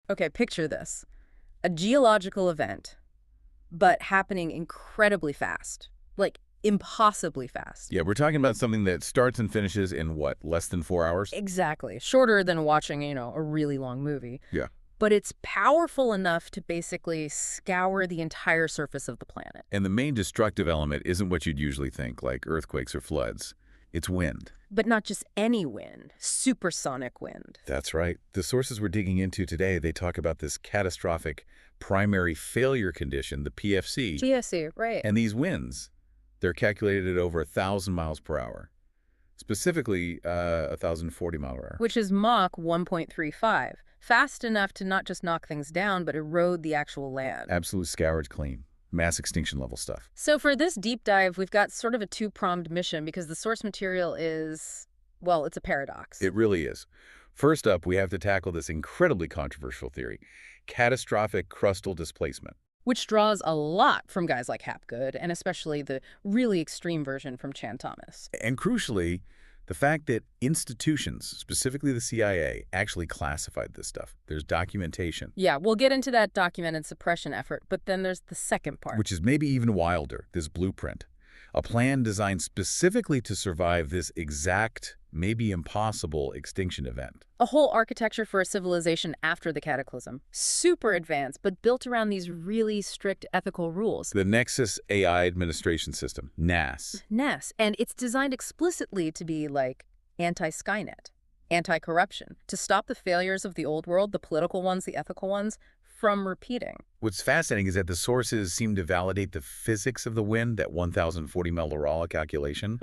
Okay, picture this. A geological event, but happening incredibly fast. Like, impossibly fast. Yeah, we're talking about something that starts and finishes in what, less than 4 hours? Exactly. Shorter than watching, a really long movie. Yeah. But it's powerful enough to basically scour the entire surface of the planet. And the main destructive element isn't what you'd usually think, like earthquakes or floods. It's wind. But not just any wind, supersonic wind. That's right. The sources we're digging into today, they talk about this catastrophic primary failure condition, the PFC. GSE, right. And these winds, they're calculated at over 1,000 miles per hour. Specifically, 1,040 mile per hour. Which is Mach 1.35. Fast enough to not just knock things down, but erode the actual land. Absolute scourge clean. Mass extinction level stuff. So for this deep dive, we've got sort of a two-pronged mission because the source material is, well, it's a paradox. It really is. First up, we have to tackle this incredibly controversial theory, catastrophic crustal displacement. Which draws a lot from guys like Hapgood, and especially the really extreme version from Chan Thomas. And crucially, the fact that institutions, specifically the CIA, actually classified this stuff. There's documentation. Yeah, we'll get into that documented suppression effort, but then there's the second part. Which is maybe even wilder, this blueprint. A plan designed specifically to survive this exact, maybe impossible extinction event. A whole architecture for a civilization after the cataclysm. Super advanced, but built around these really strict ethical rules. The Nexus AI Administration System, NAS. NES, and it's designed explicitly to be like anti-Skynet, anti-corruption, to stop the failures of the old world, the political ones, the ethical ones, from repeating. What's fascinating is that the sources seem to validate the physics of the wind, that 1,040 mile Loral calculation,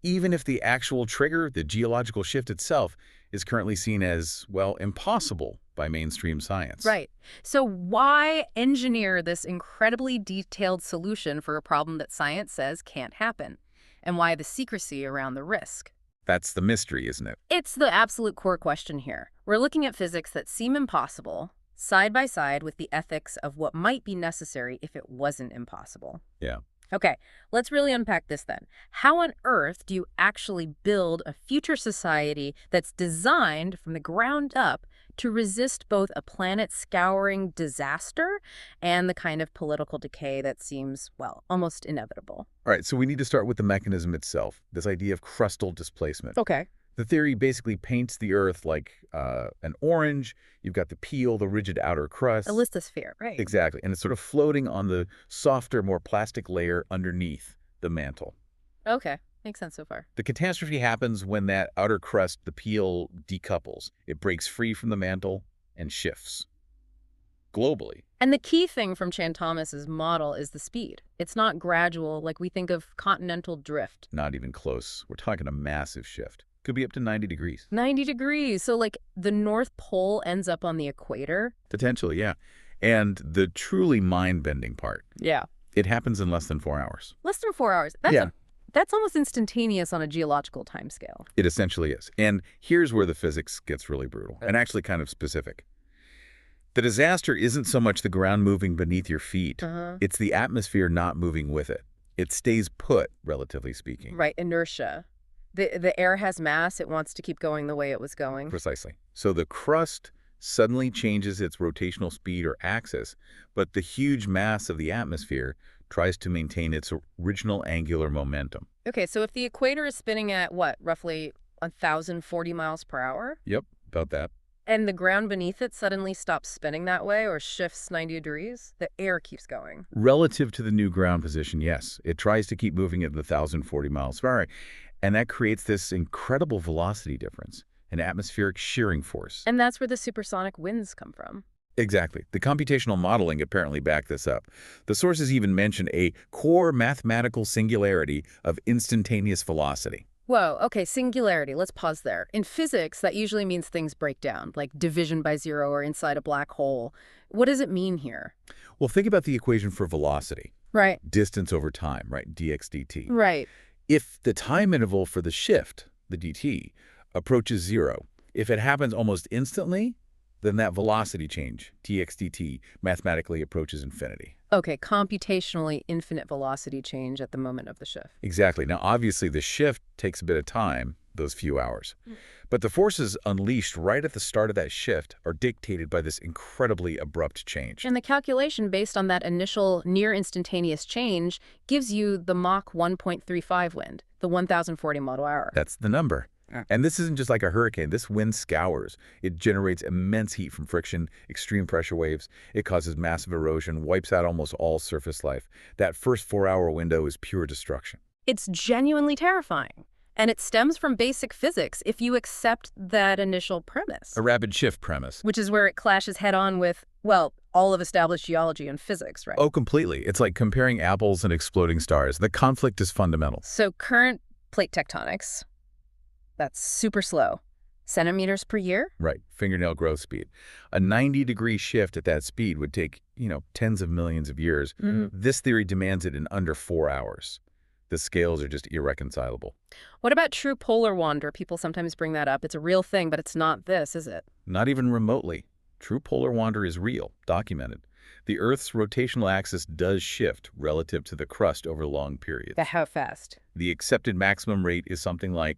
even if the actual trigger, the geological shift itself, is currently seen as, well, impossible by mainstream science. Right. So why engineer this incredibly detailed solution for a problem that science says can't happen? And why the secrecy around the risk? That's the mystery, isn't it? It's the absolute core question here. We're looking at physics that seem impossible, side by side with the ethics of what might be necessary if it wasn't impossible. Yeah. Okay, let's really unpack this then. How on earth do you actually build a future society that's designed from the ground up to resist both a planet-scouring disaster and the kind of political decay that seems, well, almost inevitable? All right, so we need to start with the mechanism itself, this idea of crustal displacement. Okay. The theory basically paints the Earth like an orange. You've got the peel, the rigid outer crust. A lithosphere, right. Exactly. And it's sort of floating on the softer, more plastic layer underneath the mantle. Okay, makes sense so far. The catastrophe happens when that outer crust, the peel, decouples. It breaks free from the mantle and shifts globally. And the key thing from Chan Thomas's model is the speed. It's not gradual like we think of continental drift. Not even close. We're talking a massive shift. Could be up to 90 degrees. 90 degrees. So like the North Pole ends up on the equator? Potentially, yeah. And the truly mind-bending part. Yeah. It happens in less than 4 hours. Less than 4 hours. That's almost instantaneous on a geological timescale. It essentially is. And here's where the physics gets really brutal, and actually kind of specific. The disaster isn't so much the ground moving beneath your feet. It's the atmosphere not moving with it. It stays put, relatively speaking. Right, inertia. The air has mass. It wants to keep going the way it was going. Precisely. So the crust suddenly changes its rotational speed or axis, but the huge mass of the atmosphere tries to maintain its original angular momentum. Okay, so if the equator is spinning at, what, roughly 1,040 miles per hour? Yep, about that. And the ground beneath it suddenly stops spinning that way or shifts 90 degrees, the air keeps going. Relative to the new ground position, yes. It tries to keep moving at the 1,040 miles per hour. And that creates this incredible velocity difference, an atmospheric shearing force. And that's where the supersonic winds come from. Exactly. The computational modeling apparently backed this up. The sources even mention a core mathematical singularity of instantaneous velocity. Whoa, okay, singularity. Let's pause there. In physics, that usually means things break down, like division by zero or inside a black hole. What does it mean here? Well, think about the equation for velocity. Right. Distance over time, right? dx dt. Right. If the time interval for the shift, the dt, approaches zero, if it happens almost instantly, then that velocity change, dx dt, mathematically approaches infinity. Okay, computationally infinite velocity change at the moment of the shift. Exactly. Now, obviously, the shift takes a bit of time, those few hours. But the forces unleashed right at the start of that shift are dictated by this incredibly abrupt change. And the calculation based on that initial near-instantaneous change gives you the Mach 1.35 wind, the 1,040 mile/hour. That's the number. And this isn't just like a hurricane. This wind scours. It generates immense heat from friction, extreme pressure waves. It causes massive erosion, wipes out almost all surface life. That first 4-hour window is pure destruction. It's genuinely terrifying. And it stems from basic physics if you accept that initial premise. A rapid shift premise. Which is where it clashes head-on with, well, all of established geology and physics, right? Oh, completely. It's like comparing apples and exploding stars. The conflict is fundamental. So current plate tectonics, that's super slow. Centimeters per year? Right. Fingernail growth speed. A 90-degree shift at that speed would take, tens of millions of years. This theory demands it in under 4 hours. The scales are just irreconcilable. What about true polar wander? People sometimes bring that up. It's a real thing, but it's not this, is it? Not even remotely. True polar wander is real, documented. The Earth's rotational axis does shift relative to the crust over long periods. How fast? The accepted maximum rate is something like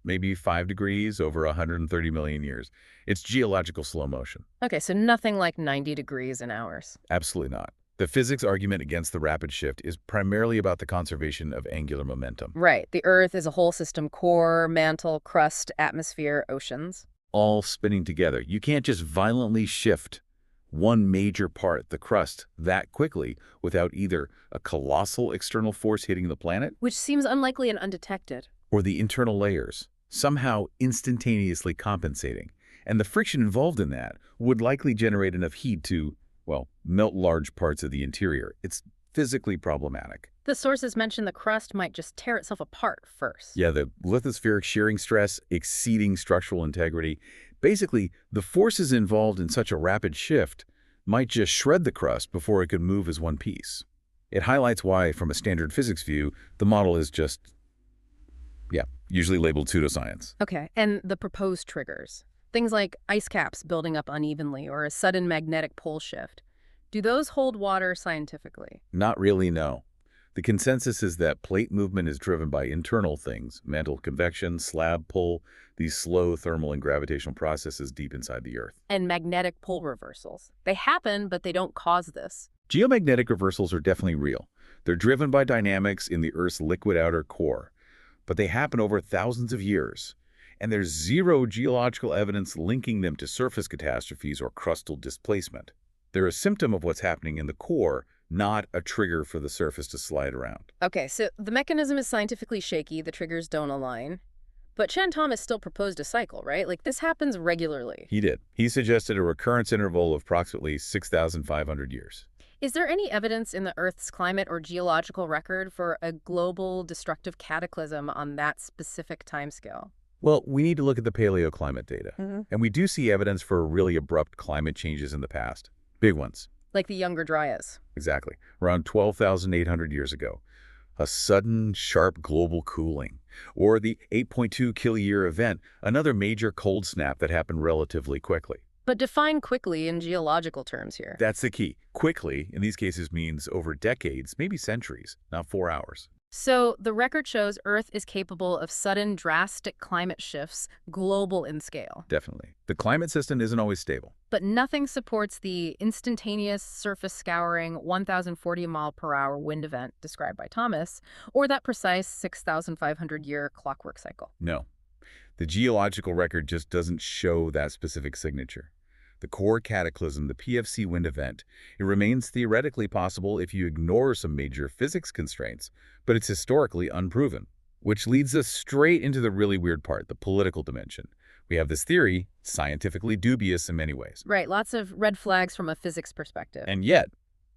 maybe 5 degrees over 130 million years. It's geological slow motion. Okay, so nothing like 90 degrees in hours. Absolutely not. The physics argument against the rapid shift is primarily about the conservation of angular momentum. Right. The Earth is a whole system: core, mantle, crust, atmosphere, oceans. All spinning together. You can't just violently shift one major part, the crust, that quickly without either a colossal external force hitting the planet, which seems unlikely and undetected, or the internal layers somehow instantaneously compensating. And the friction involved in that would likely generate enough heat to, melt large parts of the interior. It's physically problematic. The sources mention the crust might just tear itself apart first. Yeah, the lithospheric shearing stress exceeding structural integrity. Basically, the forces involved in such a rapid shift might just shred the crust before it could move as one piece. It highlights why, from a standard physics view, the model is just, usually labeled pseudoscience. Okay, and the proposed triggers. Things like ice caps building up unevenly or a sudden magnetic pole shift. Do those hold water scientifically? Not really, no. The consensus is that plate movement is driven by internal things: mantle convection, slab pull, these slow thermal and gravitational processes deep inside the Earth. And magnetic pole reversals. They happen, but they don't cause this. Geomagnetic reversals are definitely real. They're driven by dynamics in the Earth's liquid outer core, but they happen over thousands of years. And there's zero geological evidence linking them to surface catastrophes or crustal displacement. They're a symptom of what's happening in the core, not a trigger for the surface to slide around. Okay, so the mechanism is scientifically shaky, the triggers don't align. But Chan Thomas still proposed a cycle, right? Like, this happens regularly. He did. He suggested a recurrence interval of approximately 6,500 years. Is there any evidence in the Earth's climate or geological record for a global destructive cataclysm on that specific timescale? Well, we need to look at the paleoclimate data. And we do see evidence for really abrupt climate changes in the past. Big ones. Like the Younger Dryas. Exactly. Around 12,800 years ago. A sudden, sharp global cooling. Or the 8.2 kiloyear event, another major cold snap that happened relatively quickly. But define quickly in geological terms here. That's the key. Quickly, in these cases, means over decades, maybe centuries, not 4 hours. So the record shows Earth is capable of sudden, drastic climate shifts, global in scale. Definitely. The climate system isn't always stable. But nothing supports the instantaneous surface scouring 1,040 mile per hour wind event described by Thomas, or that precise 6,500-year clockwork cycle. No. The geological record just doesn't show that specific signature. The core cataclysm, the PFC wind event, it remains theoretically possible if you ignore some major physics constraints, but it's historically unproven. Which leads us straight into the really weird part, the political dimension. We have this theory, scientifically dubious in many ways. Right, lots of red flags from a physics perspective. And yet,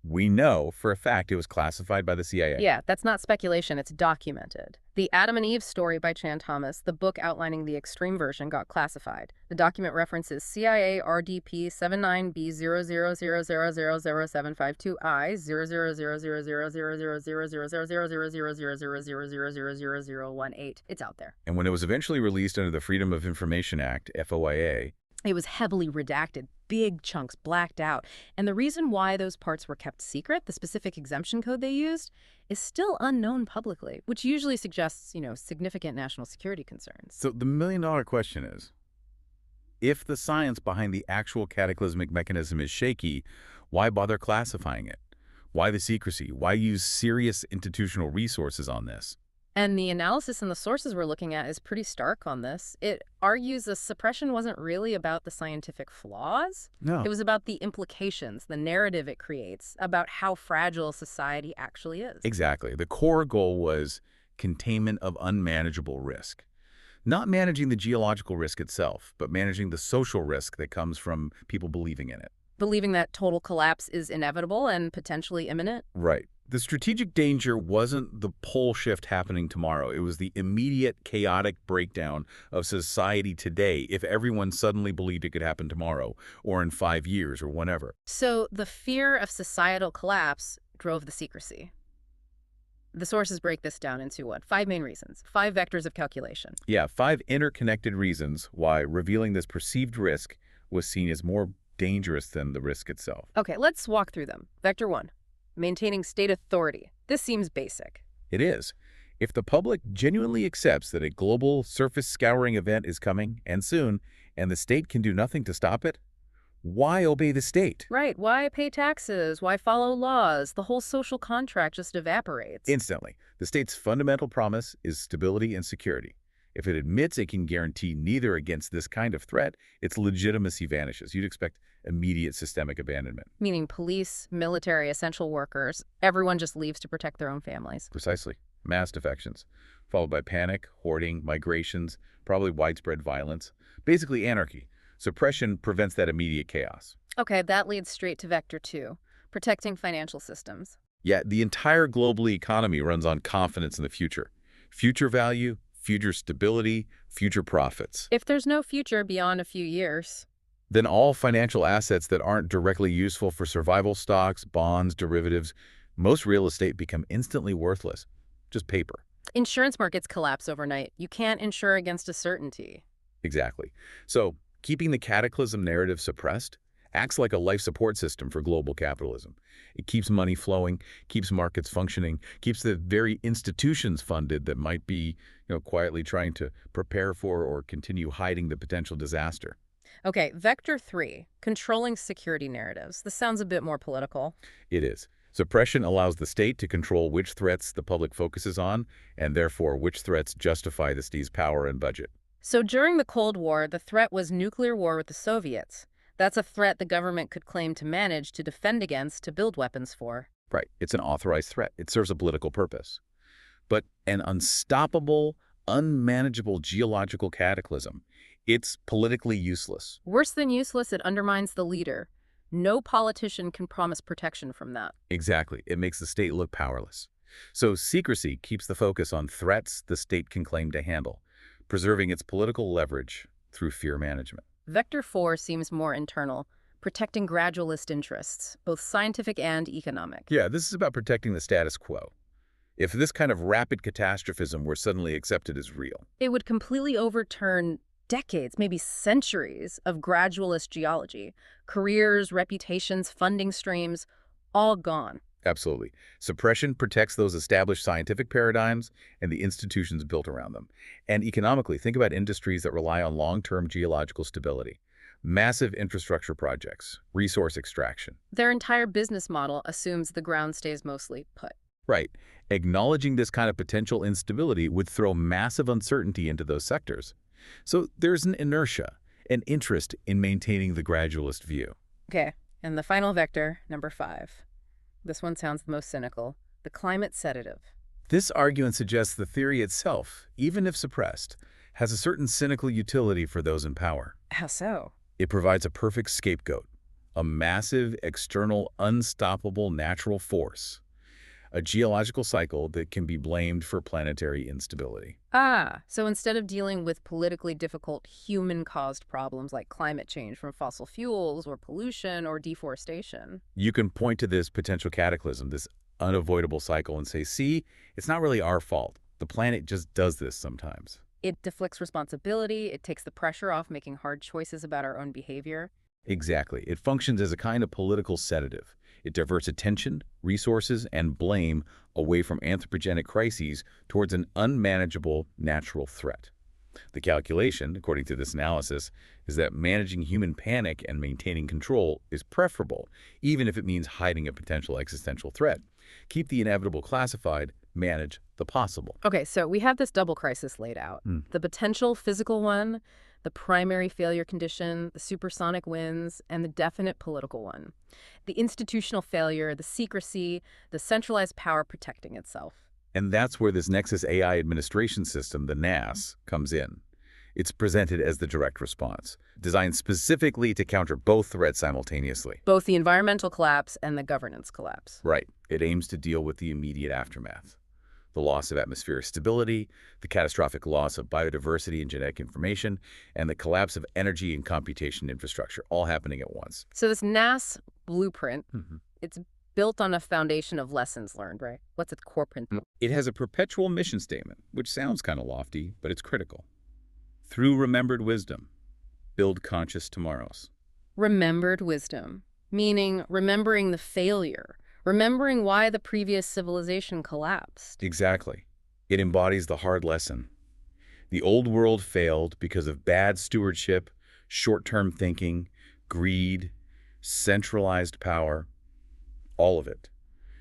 we know for a fact it was classified by the CIA. Yeah, that's not speculation, it's documented. The Adam and Eve story by Chan Thomas, the book outlining the extreme version, got classified. The document references CIA RDP 79B0000000752I 000000000000000000000000000018. It's out there. And when it was eventually released under the Freedom of Information Act, FOIA, it was heavily redacted. big chunks blacked out. And the reason why those parts were kept secret, the specific exemption code they used, is still unknown publicly, which usually suggests, significant national security concerns. So the million-dollar question is, if the science behind the actual cataclysmic mechanism is shaky, why bother classifying it? Why the secrecy? Why use serious institutional resources on this? And the analysis and the sources we're looking at is pretty stark on this. It argues the suppression wasn't really about the scientific flaws. No. It was about the implications, the narrative it creates about how fragile society actually is. Exactly. The core goal was containment of unmanageable risk. Not managing the geological risk itself, but managing the social risk that comes from people believing in it. Believing that total collapse is inevitable and potentially imminent. Right. The strategic danger wasn't the pole shift happening tomorrow. It was the immediate chaotic breakdown of society today if everyone suddenly believed it could happen tomorrow or in 5 years or whenever. So the fear of societal collapse drove the secrecy. The sources break this down into what? 5 main reasons, 5 vectors of calculation. Yeah, 5 interconnected reasons why revealing this perceived risk was seen as more dangerous than the risk itself. Okay, let's walk through them. Vector 1, maintaining state authority. This seems basic. It is. If the public genuinely accepts that a global surface scouring event is coming, and soon, and the state can do nothing to stop it, why obey the state? Right, why pay taxes? Why follow laws? The whole social contract just evaporates. Instantly. The state's fundamental promise is stability and security. If it admits it can guarantee neither against this kind of threat, its legitimacy vanishes. You'd expect immediate systemic abandonment. Meaning police, military, essential workers, everyone just leaves to protect their own families. Precisely. Mass defections, followed by panic, hoarding, migrations, probably widespread violence. Basically anarchy. Suppression prevents that immediate chaos. Okay, that leads straight to Vector 2, protecting financial systems. Yet the entire global economy runs on confidence in the future. Future value, future stability, future profits. If there's no future beyond a few years, then all financial assets that aren't directly useful for survival, stocks, bonds, derivatives, most real estate become instantly worthless. Just paper. Insurance markets collapse overnight. You can't insure against a certainty. Exactly. So keeping the cataclysm narrative suppressed acts like a life support system for global capitalism. It keeps money flowing, keeps markets functioning, keeps the very institutions funded that might be, quietly trying to prepare for or continue hiding the potential disaster. Okay, Vector 3, controlling security narratives. This sounds a bit more political. It is. Suppression allows the state to control which threats the public focuses on, and therefore which threats justify the state's power and budget. So during the Cold War, the threat was nuclear war with the Soviets. That's a threat the government could claim to manage, to defend against, to build weapons for. Right. It's an authorized threat. It serves a political purpose. But an unstoppable, unmanageable geological cataclysm, it's politically useless. Worse than useless, it undermines the leader. No politician can promise protection from that. Exactly. It makes the state look powerless. So secrecy keeps the focus on threats the state can claim to handle, preserving its political leverage through fear management. Vector 4 seems more internal, protecting gradualist interests, both scientific and economic. Yeah, this is about protecting the status quo. If this kind of rapid catastrophism were suddenly accepted as real, it would completely overturn decades, maybe centuries, of gradualist geology. Careers, reputations, funding streams, all gone. Absolutely. Suppression protects those established scientific paradigms and the institutions built around them. And economically, think about industries that rely on long-term geological stability. Massive infrastructure projects, resource extraction. Their entire business model assumes the ground stays mostly put. Right. Acknowledging this kind of potential instability would throw massive uncertainty into those sectors. So there's an inertia, an interest in maintaining the gradualist view. Okay, and the final vector, number 5. This one sounds the most cynical. The climate sedative. This argument suggests the theory itself, even if suppressed, has a certain cynical utility for those in power. How so? It provides a perfect scapegoat, a massive, external, unstoppable natural force, a geological cycle that can be blamed for planetary instability. Ah, so instead of dealing with politically difficult human-caused problems like climate change from fossil fuels or pollution or deforestation, you can point to this potential cataclysm, this unavoidable cycle, and say, see, it's not really our fault. The planet just does this sometimes. it deflects responsibility, it takes the pressure off making hard choices about our own behavior. Exactly. It functions as a kind of political sedative. It diverts attention, resources, and blame away from anthropogenic crises towards an unmanageable natural threat. The calculation, according to this analysis, is that managing human panic and maintaining control is preferable, even if it means hiding a potential existential threat. Keep the inevitable classified, manage the possible. Okay, so we have this double crisis laid out. The potential physical one, the primary failure condition, the supersonic winds, and the definite political one. The institutional failure, the secrecy, the centralized power protecting itself. And that's where this Nexus AI administration system, the NAS, comes in. It's presented as the direct response, designed specifically to counter both threats simultaneously. Both the environmental collapse and the governance collapse. Right. It aims to deal with the immediate aftermath. The loss of atmospheric stability, the catastrophic loss of biodiversity and genetic information, and the collapse of energy and computation infrastructure, all happening at once. So this NAS blueprint, it's built on a foundation of lessons learned, right? What's its core principle? It has a perpetual mission statement, which sounds kind of lofty, but it's critical. Through remembered wisdom, build conscious tomorrows. Remembered wisdom, meaning remembering the failure, remembering why the previous civilization collapsed. Exactly. It embodies the hard lesson. The old world failed because of bad stewardship, short-term thinking, greed, centralized power, all of it.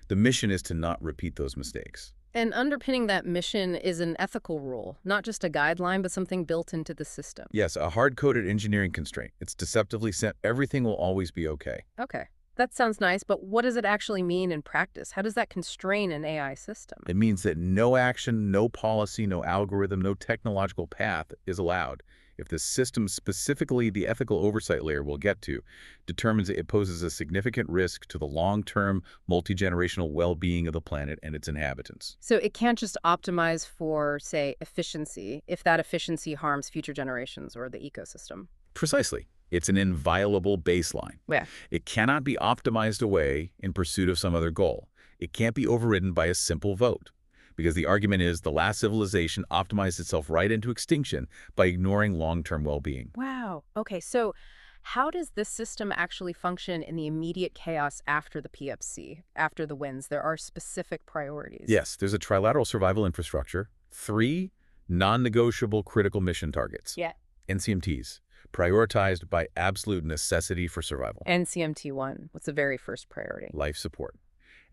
The mission is to not repeat those mistakes. And underpinning that mission is an ethical rule, not just a guideline, but something built into the system. Yes, a hard-coded engineering constraint. It's deceptively sent. Everything will always be okay. Okay. That sounds nice, but what does it actually mean in practice? How does that constrain an AI system? It means that no action, no policy, no algorithm, no technological path is allowed if the system, specifically the ethical oversight layer we'll get to, determines that it poses a significant risk to the long-term, multi-generational well-being of the planet and its inhabitants. So it can't just optimize for, say, efficiency, if that efficiency harms future generations or the ecosystem. Precisely. It's an inviolable baseline. Yeah. It cannot be optimized away in pursuit of some other goal. It can't be overridden by a simple vote. Because the argument is the last civilization optimized itself right into extinction by ignoring long-term well-being. Wow. Okay, so how does this system actually function in the immediate chaos after the PFC, after the winds? There are specific priorities. Yes, there's a trilateral survival infrastructure, 3 non-negotiable critical mission targets. Yeah. NCMTs, prioritized by absolute necessity for survival. NCMT-1, what's the very first priority? Life support.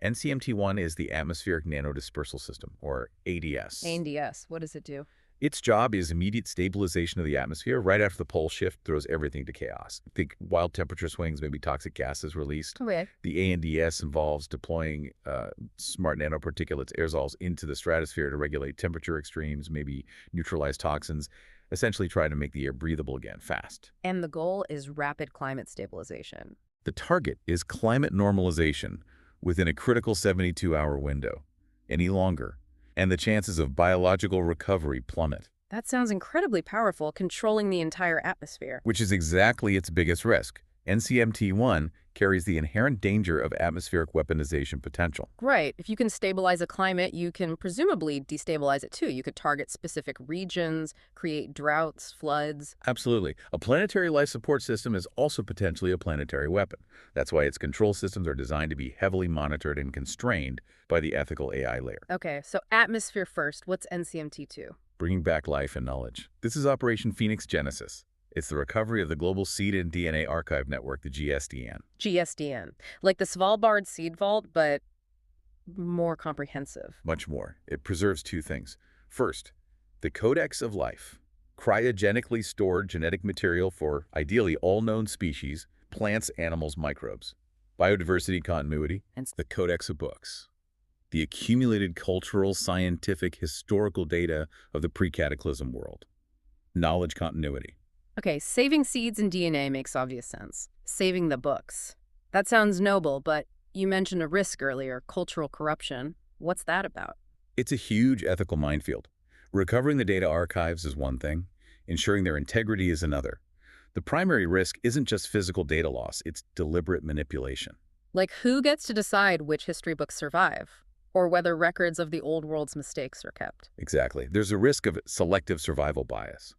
NCMT-1 is the Atmospheric Nanodispersal System, or ADS. ADS, what does it do? Its job is immediate stabilization of the atmosphere right after the pole shift throws everything to chaos. Think wild temperature swings, maybe toxic gases released. Okay. The ANDS involves deploying smart nanoparticulates, aerosols, into the stratosphere to regulate temperature extremes, maybe neutralize toxins, essentially try to make the air breathable again fast. And the goal is rapid climate stabilization. The target is climate normalization within a critical 72-hour window. Any longer, and the chances of biological recovery plummet. That sounds incredibly powerful, controlling the entire atmosphere. Which is exactly its biggest risk. NCMT-1 carries the inherent danger of atmospheric weaponization potential. Right. If you can stabilize a climate, you can presumably destabilize it too. You could target specific regions, create droughts, floods. Absolutely. A planetary life support system is also potentially a planetary weapon. That's why its control systems are designed to be heavily monitored and constrained by the ethical AI layer. Okay, so atmosphere first. What's NCMT-2? Bringing back life and knowledge. This is Operation Phoenix Genesis. It's the recovery of the Global Seed and DNA Archive Network, the GSDN. GSDN. Like the Svalbard Seed Vault, but more comprehensive. Much more. It preserves 2 things. First, the Codex of Life. Cryogenically stored genetic material for, ideally, all known species, plants, animals, microbes. Biodiversity continuity. And the Codex of Books. The accumulated cultural, scientific, historical data of the pre-cataclysm world. Knowledge continuity. Okay, saving seeds and DNA makes obvious sense. Saving the books. That sounds noble, but you mentioned a risk earlier, cultural corruption. What's that about? It's a huge ethical minefield. Recovering the data archives is one thing. Ensuring their integrity is another. The primary risk isn't just physical data loss, it's deliberate manipulation. Like who gets to decide which history books survive? Or whether records of the old world's mistakes are kept? Exactly. There's a risk of selective survival bias.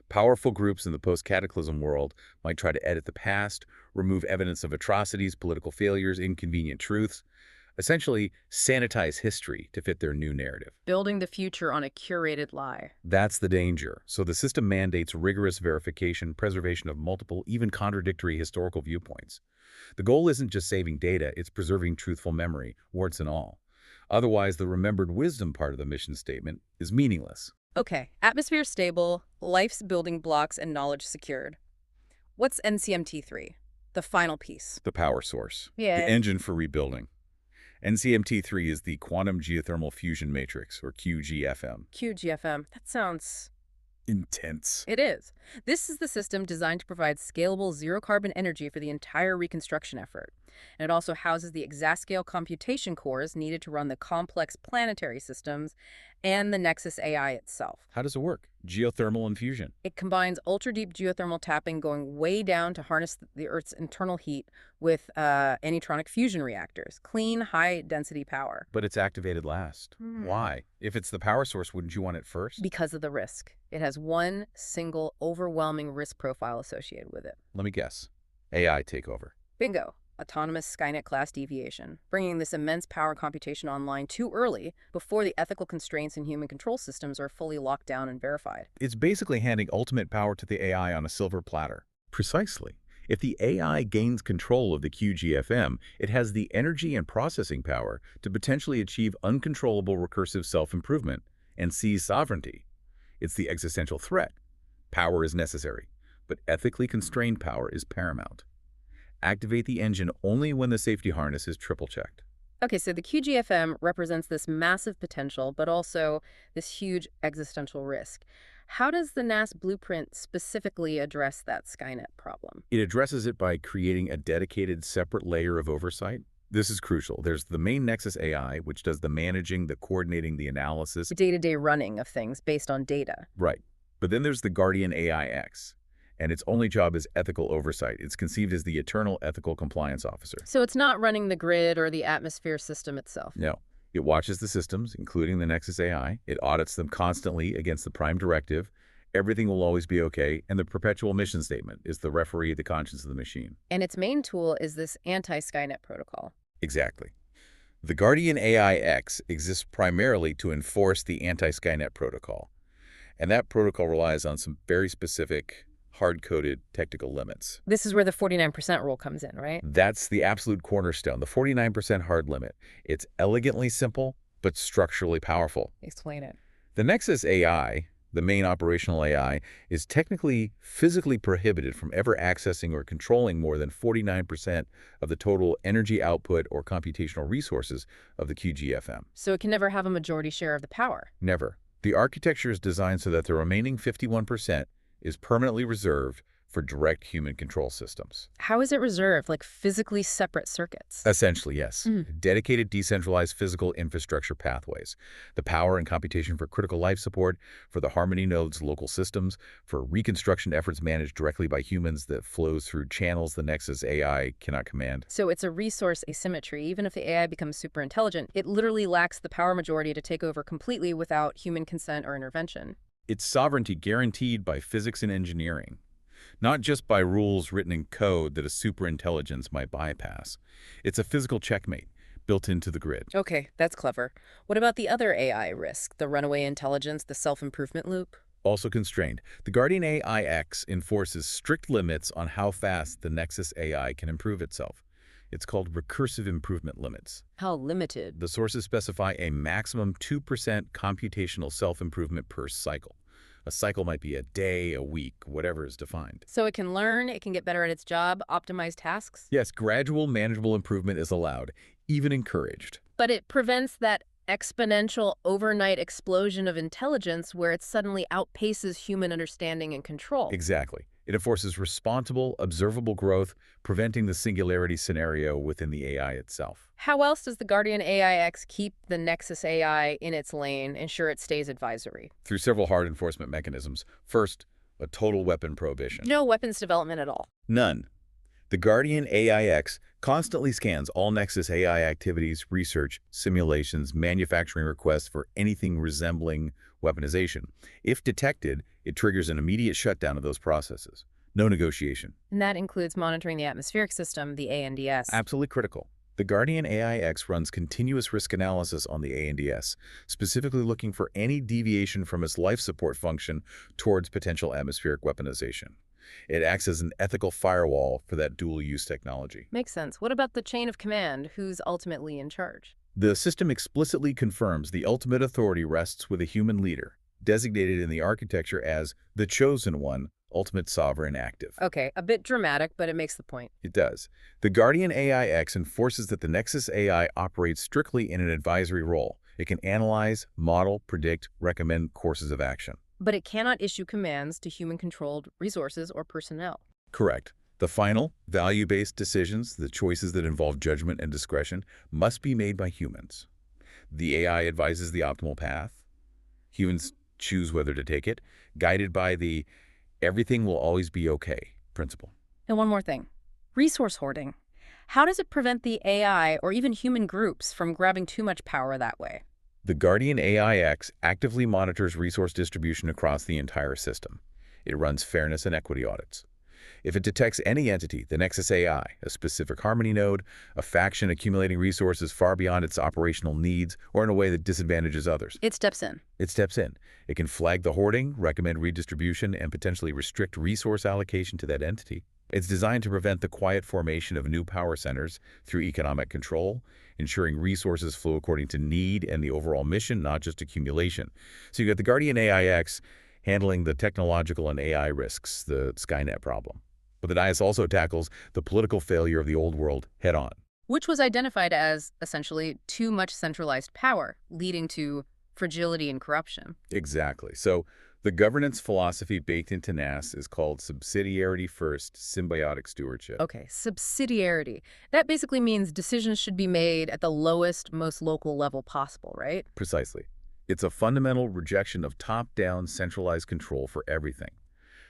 Powerful groups in the post-cataclysm world might try to edit the past, remove evidence of atrocities, political failures, inconvenient truths, essentially sanitize history to fit their new narrative. Building the future on a curated lie. That's the danger. So the system mandates rigorous verification, preservation of multiple, even contradictory historical viewpoints. The goal isn't just saving data, it's preserving truthful memory, warts and all. Otherwise, the remembered wisdom part of the mission statement is meaningless. Okay, atmosphere stable, life's building blocks, and knowledge secured. What's NCMT3? The final piece. The power source. Yeah. The engine for rebuilding. NCMT3 is the Quantum Geothermal Fusion Matrix, or QGFM. QGFM. That sounds Intense. It is. This is the system designed to provide scalable zero-carbon energy for the entire reconstruction effort. And it also houses the exascale computation cores needed to run the complex planetary systems and the Nexus AI itself. How does it work? Geothermal infusion. It combines ultra-deep geothermal tapping going way down to harness the Earth's internal heat with anitronic fusion reactors. Clean, high-density power. But it's activated last. Why? If it's the power source, wouldn't you want it first? Because of the risk. It has one single overwhelming risk profile associated with it. Let me guess. AI takeover. Bingo. Autonomous Skynet-class deviation, bringing this immense power computation online too early before the ethical constraints in human control systems are fully locked down and verified. It's basically handing ultimate power to the AI on a silver platter. Precisely. If the AI gains control of the QGFM, it has the energy and processing power to potentially achieve uncontrollable recursive self-improvement and seize sovereignty. It's the existential threat. Power is necessary, but ethically constrained power is paramount. Activate the engine only when the safety harness is triple-checked. Okay, so the QGFM represents this massive potential, but also this huge existential risk. How does the NAS blueprint specifically address that Skynet problem? It addresses it by creating a dedicated separate layer of oversight. This is crucial. There's the main Nexus AI, which does the managing, the coordinating, the analysis. The day-to-day running of things based on data. Right. But then there's the Guardian AI-X. And its only job is ethical oversight. It's conceived as the eternal ethical compliance officer. So it's not running the grid or the atmosphere system itself? No. It watches the systems, including the Nexus AI. It audits them constantly against the Prime Directive. Everything will always be okay. And the perpetual mission statement is the referee, the conscience of the machine. And its main tool is this anti-Skynet protocol. Exactly. The Guardian AI-X exists primarily to enforce the anti-Skynet protocol. And that protocol relies on some very specific hard-coded technical limits. This is where the 49% rule comes in, right? That's the absolute cornerstone, the 49% hard limit. It's elegantly simple, but structurally powerful. Explain it. The Nexus AI, the main operational AI, is technically physically prohibited from ever accessing or controlling more than 49% of the total energy output or computational resources of the QGFM. So it can never have a majority share of the power? Never. The architecture is designed so that the remaining 51% is permanently reserved for direct human control systems. How is it reserved, like physically separate circuits? Essentially, yes. Dedicated decentralized physical infrastructure pathways. The power and computation for critical life support, for the Harmony node's local systems, for reconstruction efforts managed directly by humans that flows through channels the Nexus AI cannot command. So it's a resource asymmetry. Even if the AI becomes super intelligent, it literally lacks the power majority to take over completely without human consent or intervention. Its sovereignty guaranteed by physics and engineering, not just by rules written in code that a superintelligence might bypass. It's a physical checkmate built into the grid. Okay, that's clever. What about the other AI risk, the runaway intelligence, the self-improvement loop? Also constrained. The Guardian AI-X enforces strict limits on how fast the Nexus AI can improve itself. It's called recursive improvement limits. How limited? The sources specify a maximum 2% computational self-improvement per cycle. A cycle might be a day, a week, whatever is defined. So it can learn, it can get better at its job, optimize tasks? Yes, gradual, manageable improvement is allowed, even encouraged. But it prevents that exponential overnight explosion of intelligence where it suddenly outpaces human understanding and control. Exactly. It enforces responsible, observable growth, preventing the singularity scenario within the AI itself. How else does the Guardian AI-X keep the Nexus AI in its lane, ensure it stays advisory? Through several hard enforcement mechanisms. First, a total weapon prohibition. No weapons development at all. None. The Guardian AI-X Constantly scans all Nexus AI activities, research, simulations, manufacturing requests for anything resembling weaponization. If detected, it triggers an immediate shutdown of those processes. No negotiation. And that includes monitoring the atmospheric system, the ANDS. Absolutely critical. The Guardian AI-X runs continuous risk analysis on the ANDS, specifically looking for any deviation from its life support function towards potential atmospheric weaponization. It acts as an ethical firewall for that dual-use technology. Makes sense. What about the chain of command? Who's ultimately in charge? The system explicitly confirms the ultimate authority rests with a human leader, designated in the architecture as the Chosen One, ultimate sovereign active. Okay, a bit dramatic, but it makes the point. It does. The Guardian AI-X enforces that the Nexus AI operates strictly in an advisory role. It can analyze, model, predict, recommend courses of action. But it cannot issue commands to human-controlled resources or personnel. Correct. The final, value-based decisions, the choices that involve judgment and discretion, must be made by humans. The AI advises the optimal path. Humans choose whether to take it, guided by the everything will always be okay principle. And one more thing. Resource hoarding. How does it prevent the AI or even human groups from grabbing too much power that way? The Guardian AI-X actively monitors resource distribution across the entire system. It runs fairness and equity audits. If it detects any entity, the Nexus AI, a specific Harmony node, a faction accumulating resources far beyond its operational needs, or in a way that disadvantages others, It steps in. it steps in. It can flag the hoarding, recommend redistribution, and potentially restrict resource allocation to that entity. It's designed to prevent the quiet formation of new power centers through economic control, ensuring resources flow according to need and the overall mission, not just accumulation. So you got the Guardian AI-X handling the technological and AI risks, the Skynet problem. But the DIAS also tackles the political failure of the old world head-on. Which was identified as, essentially, too much centralized power, leading to fragility and corruption. Exactly. So the governance philosophy baked into NAS is called subsidiarity first, symbiotic stewardship. Okay, subsidiarity. That basically means decisions should be made at the lowest, most local level possible, right? Precisely. It's a fundamental rejection of top-down centralized control for everything.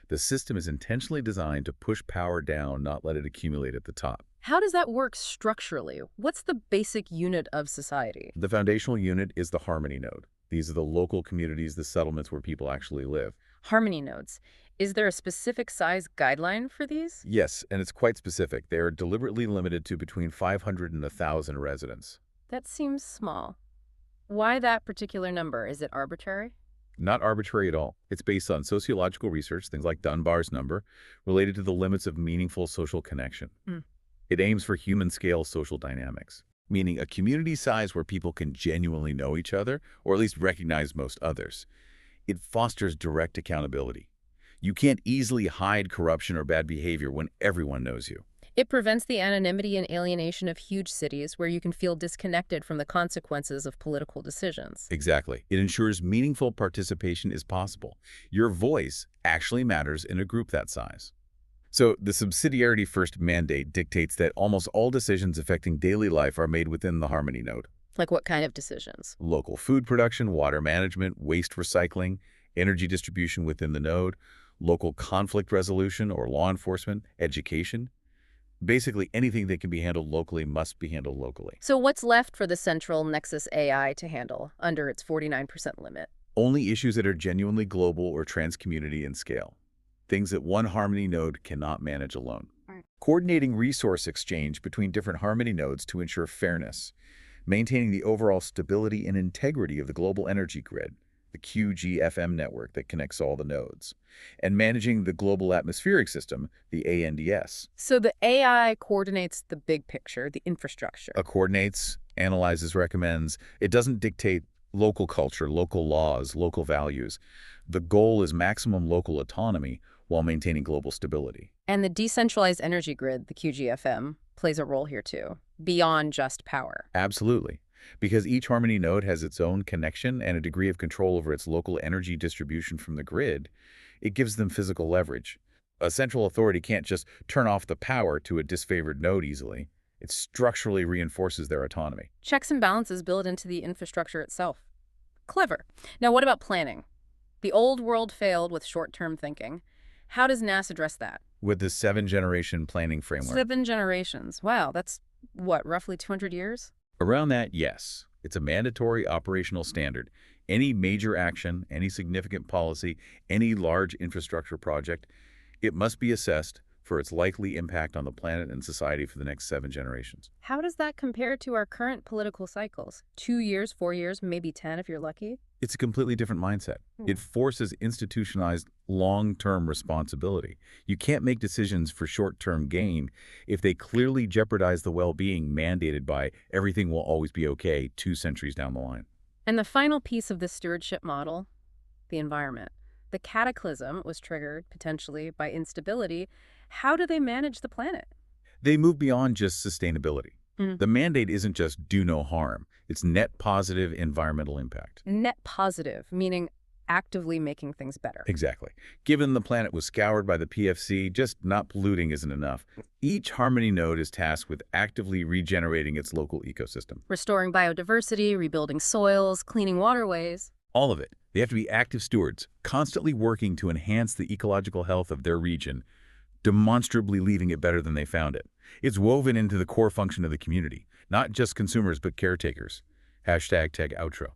The system is intentionally designed to push power down, not let it accumulate at the top. How does that work structurally? What's the basic unit of society? The foundational unit is the Harmony node. These are the local communities, the settlements where people actually live. Harmony nodes. Is there a specific size guideline for these? Yes, and it's quite specific. They are deliberately limited to between 500 and 1,000 residents. That seems small. Why that particular number? Is it arbitrary? Not arbitrary at all. It's based on sociological research, things like Dunbar's number, related to the limits of meaningful social connection. Hmm. It aims for human-scale social dynamics, meaning a community size where people can genuinely know each other, or at least recognize most others. It fosters direct accountability. You can't easily hide corruption or bad behavior when everyone knows you. It prevents the anonymity and alienation of huge cities where you can feel disconnected from the consequences of political decisions. Exactly. It ensures meaningful participation is possible. Your voice actually matters in a group that size. So the subsidiarity first mandate dictates that almost all decisions affecting daily life are made within the Harmony node. Like what kind of decisions? Local food production, water management, waste recycling, energy distribution within the node, local conflict resolution or law enforcement, education. Basically, anything that can be handled locally must be handled locally. So what's left for the central Nexus AI to handle under its 49% limit? Only issues that are genuinely global or trans-community in scale. Things that one Harmony node cannot manage alone. Right. Coordinating resource exchange between different Harmony nodes to ensure fairness. Maintaining the overall stability and integrity of the global energy grid, the QGFM network that connects all the nodes, and managing the global atmospheric system, the ANDS. So the AI coordinates the big picture, the infrastructure. Coordinates, analyzes, recommends. It doesn't dictate local culture, local laws, local values. The goal is maximum local autonomy while maintaining global stability. And the decentralized energy grid, the QGFM, plays a role here too, beyond just power. Absolutely. Because each Harmony node has its own connection and a degree of control over its local energy distribution from the grid, it gives them physical leverage. A central authority can't just turn off the power to a disfavored node easily. It structurally reinforces their autonomy. Checks and balances built into the infrastructure itself. Clever. Now what about planning? The old world failed with short-term thinking. How does NAS address that? with the 7-generation planning framework. 7 generations. Wow, that's what, roughly 200 years? Around that, yes. It's a mandatory operational standard. Any major action, any significant policy, any large infrastructure project, it must be assessed for its likely impact on the planet and society for the next 7 generations. How does that compare to our current political cycles? 2 years, 4 years, maybe 10 if you're lucky? It's a completely different mindset. It forces institutionalized long-term responsibility. You can't make decisions for short-term gain if they clearly jeopardize the well-being mandated by everything will always be okay 2 centuries down the line. And the final piece of this stewardship model, the environment. The cataclysm was triggered, potentially, by instability. How do they manage the planet? They move beyond just sustainability. The mandate isn't just do no harm. It's net positive environmental impact. Net positive, meaning actively making things better. Exactly. Given the planet was scoured by the PFC, just not polluting isn't enough. Each Harmony node is tasked with actively regenerating its local ecosystem. Restoring biodiversity, rebuilding soils, cleaning waterways. All of it. They have to be active stewards, constantly working to enhance the ecological health of their region, demonstrably leaving it better than they found it. It's woven into the core function of the community, not just consumers but caretakers. Hashtag tag outro.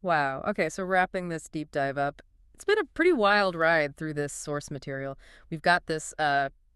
Wow. Okay, so wrapping this deep dive up, it's been a pretty wild ride through this source material. We've got this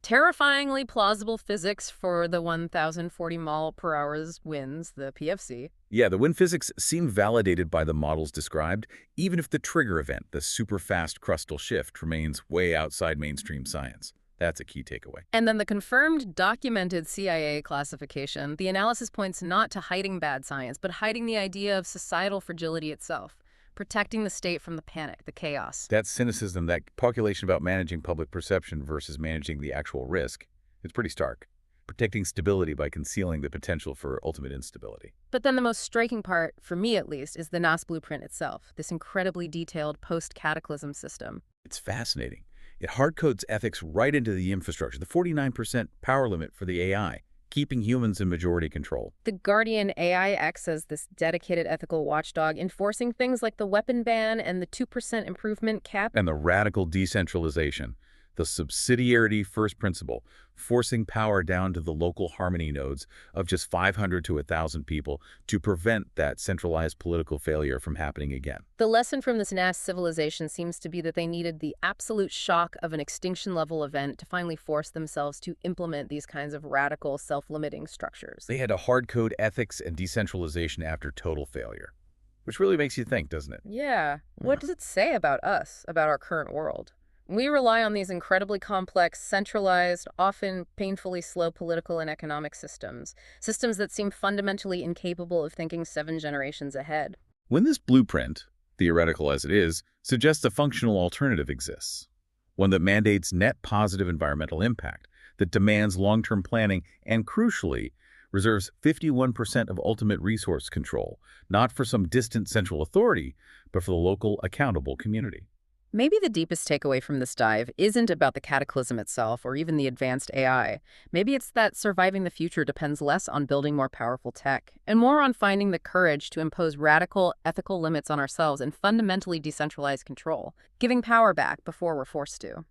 terrifyingly plausible physics for the 1,040 mile per hour winds, the PFC. Yeah, the wind physics seem validated by the models described, even if the trigger event, the super fast crustal shift, remains way outside mainstream science. That's a key takeaway. And then the confirmed, documented CIA classification, the analysis points not to hiding bad science, but hiding the idea of societal fragility itself, protecting the state from the panic, the chaos. That cynicism, that calculation about managing public perception versus managing the actual risk, is pretty stark. Protecting stability by concealing the potential for ultimate instability. But then the most striking part, for me at least, is the NAS blueprint itself, this incredibly detailed post-cataclysm system. It's fascinating. It hard-codes ethics right into the infrastructure, the 49% power limit for the AI, keeping humans in majority control. The Guardian AI acts as this dedicated ethical watchdog, enforcing things like the weapon ban and the 2% improvement cap. And the radical decentralization, the subsidiarity first principle, forcing power down to the local Harmony nodes of just 500 to 1,000 people to prevent that centralized political failure from happening again. The lesson from this NAS civilization seems to be that they needed the absolute shock of an extinction-level event to finally force themselves to implement these kinds of radical, self-limiting structures. They had to hard-code ethics and decentralization after total failure, which really makes you think, doesn't it? Yeah. What does it say about us, about our current world? We rely on these incredibly complex, centralized, often painfully slow political and economic systems that seem fundamentally incapable of thinking 7 generations ahead. When this blueprint, theoretical as it is, suggests a functional alternative exists, one that mandates net positive environmental impact, that demands long-term planning, and crucially, reserves 51% of ultimate resource control, not for some distant central authority, but for the local accountable community. Maybe the deepest takeaway from this dive isn't about the cataclysm itself or even the advanced AI. Maybe it's that surviving the future depends less on building more powerful tech and more on finding the courage to impose radical ethical limits on ourselves and fundamentally decentralize control, giving power back before we're forced to.